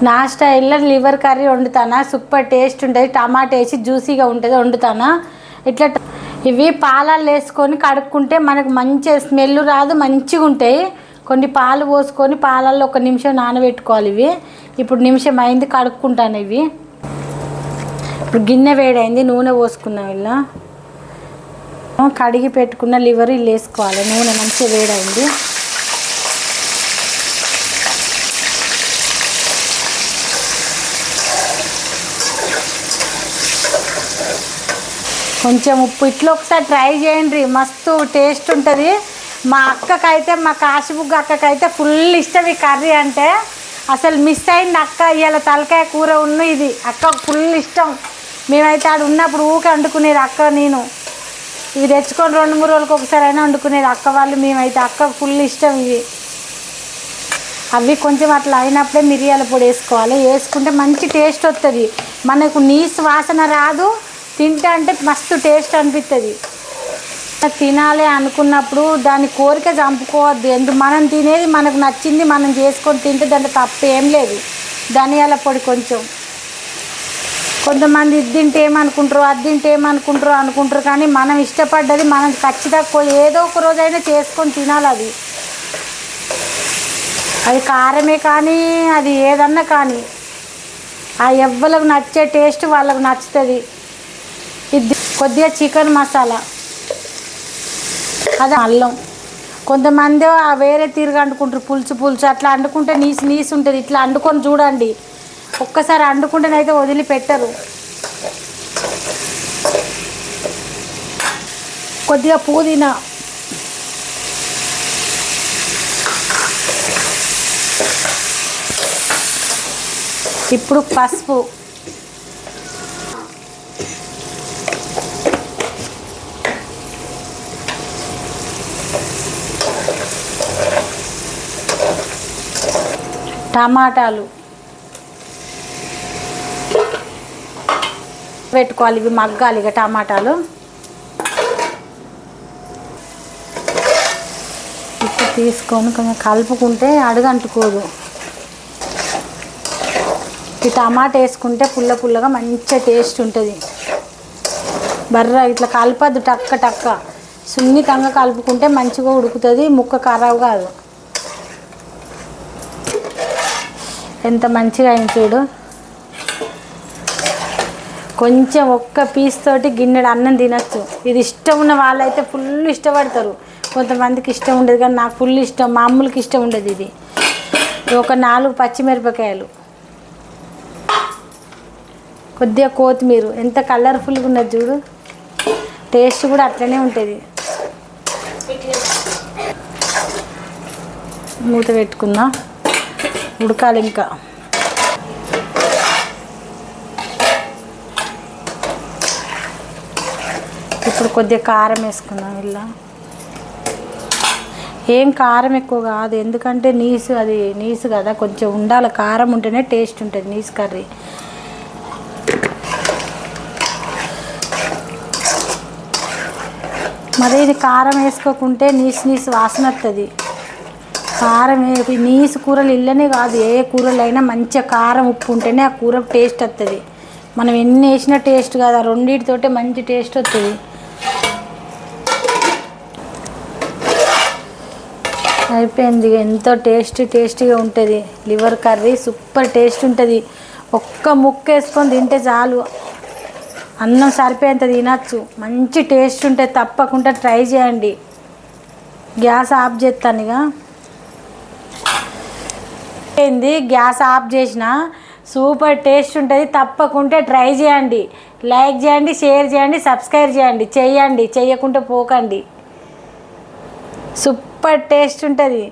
నా స్టైల్లో liver curry వండుతానా, super taste ఉంటుంది, టమాటా వేసి జ్యూసీగా ఉంటుంది వండుతానా. ఇట్లా ఇవి పాలల్లో వేసుకొని కడుక్కుంటే మనకు మంచి స్మెల్ రాదు, మంచిగా ఉంటాయి. కొన్ని పాలు పోసుకొని పాలల్లో 1 నిమిషం నానబెట్టుకోవాలి. ఇవి ఇప్పుడు నిమిషం అయింది, కడుక్కుంటాను. ఇవి ఇప్పుడు గిన్నె వేడైంది, నూనె పోసుకున్నాం. ఇలా కడిగి పెట్టుకున్న లివర్ ఇల్లు వేసుకోవాలి. నూనె మంచిగా వేడైంది. కొంచెం ఉప్పు ఇట్లా ఒకసారి ట్రై చేయండి, మస్తు టేస్ట్ ఉంటుంది. మా అక్కకైతే, మా కాశీబుగ్గ అక్కకైతే ఫుల్ ఇష్టం ఈ కర్రీ అంటే. అసలు మిస్ అయింది అక్క ఇవాళ తలకాయ కూర ఇది అక్కకు ఫుల్ ఇష్టం. మేమైతే ఆడు ఉన్నప్పుడు ఊకే వండుకునేది అక్క నేను. ఇవి తెచ్చుకొని 2-3 రోజులకు ఒకసారి అయినా వండుకునేది అక్క వాళ్ళు. మేమైతే అక్కకు ఫుల్ ఇష్టం ఇవి. అవి కొంచెం అట్లా అయినప్పుడే మిరియాల పొడి వేసుకోవాలి. వేసుకుంటే మంచి టేస్ట్ వస్తుంది, మనకు నీసు వాసన రాదు, తింటే అంటే మస్తు టేస్ట్ అనిపిస్తుంది. తినాలి అనుకున్నప్పుడు దాని కోరిక చంపుకోవద్దు. ఎందుకు మనం తినేది మనకు నచ్చింది మనం చేసుకొని తింటే దాంట్లో తప్పు ఏం లేదు. ధనియాల పొడి కొంచెం, కొంతమంది ఇది తింటే ఏమనుకుంటారు, అది తింటే ఏమనుకుంటారు కానీ మనం ఇష్టపడ్డది మనం ఖచ్చితంగా ఏదో ఒక రోజైనా చేసుకొని తినాలి. అది కారమే కానీ అది ఏదన్నా కానీ ఆ ఎవ్వలకు నచ్చే టేస్ట్ వాళ్ళకు నచ్చుతుంది. ఇది కొద్దిగా చికెన్ మసాలా, అది అల్లం. కొంతమంది వేరే తీరుగా అండుకుంటారు, పులుసు అట్లా అండుకుంటే నీసు ఉంటుంది. ఇట్లా అండుకొని చూడండి, ఒక్కసారి అండుకుంటేనైతే వదిలిపెట్టరు. కొద్దిగా పుదీనా, ఇప్పుడు పసుపు, టమాటాలు పెట్టుకోవాలి. ఇవి మగ్గాలి. ఇక టమాటాలు ఇప్పుడు తీసుకొని కొంచెం కలుపుకుంటే అడుగంటుకోదు. ఈ టమాటా వేసుకుంటే పుల్లగా మంచిగా టేస్ట్ ఉంటుంది. ఇట్లా కలపద్దు, టక్క సున్నితంగా కలుపుకుంటే మంచిగా ఉడుకుతుంది, ముక్క ఖరాబ్ కాదు. ఎంత మంచిగా అయింది చూడు. కొంచెం ఒక్క పీస్ తోటి గిన్నెడు అన్నం తినచ్చు. ఇది ఇష్టం ఉన్న వాళ్ళైతే ఫుల్ ఇష్టపడతారు, కొంతమందికి ఇష్టం ఉండదు. కానీ నాకు ఫుల్ ఇష్టం, మా అమ్ములకి ఇష్టం ఉండదు. ఇది ఒక 4 పచ్చిమిరపకాయలు, కొద్దిగా కొత్తిమీర. ఎంత కలర్ఫుల్గా ఉన్నది చూడు, టేస్ట్ కూడా అట్లనే ఉంటుంది. మూత పెట్టుకుందాం, ఉడకాలి. ఇంకా ఇప్పుడు కొద్దిగా కారం వేసుకుందాం. ఇలా ఏం కారం ఎక్కువ కాదు, ఎందుకంటే నీసు కదా, కొంచెం ఉండాలి. కారం ఉంటేనే టేస్ట్ ఉంటుంది నీసు కర్రీ. మరి ఇది కారం వేసుకోకుంటే నీసు వాసన వస్తుంది. కారం నీసు కూరలు ఇళ్ళనే కాదు, ఏ కూరలు అయినా మంచిగా కారం ఉప్పు ఉంటేనే ఆ కూర టేస్ట్ వస్తుంది. మనం ఎన్ని వేసినా టేస్ట్ కాదు, ఆ రెండింటితోటే మంచి టేస్ట్ వస్తుంది. అయిపోయింది. ఎంతో టేస్టీగా ఉంటుంది లివర్ కర్రీ, సూపర్ టేస్ట్ ఉంటుంది. ఒక్క ముక్క వేసుకొని తింటే చాలు, అన్నం సరిపోయేంత తినచ్చు, మంచి టేస్ట్ ఉంటుంది. తప్పకుండా ట్రై చేయండి. గ్యాస్ ఆఫ్ చేస్తాను. ఇక గ్యాస్ ఆఫ్ చేసిన, సూపర్ టేస్ట్ ఉంటుంది. తప్పకుండా ట్రై చేయండి. లైక్ చేయండి, షేర్ చేయండి, సబ్స్క్రైబ్ చేయండి. చేయకుంటే పోకండి, సూపర్ టేస్ట్ ఉంటుంది.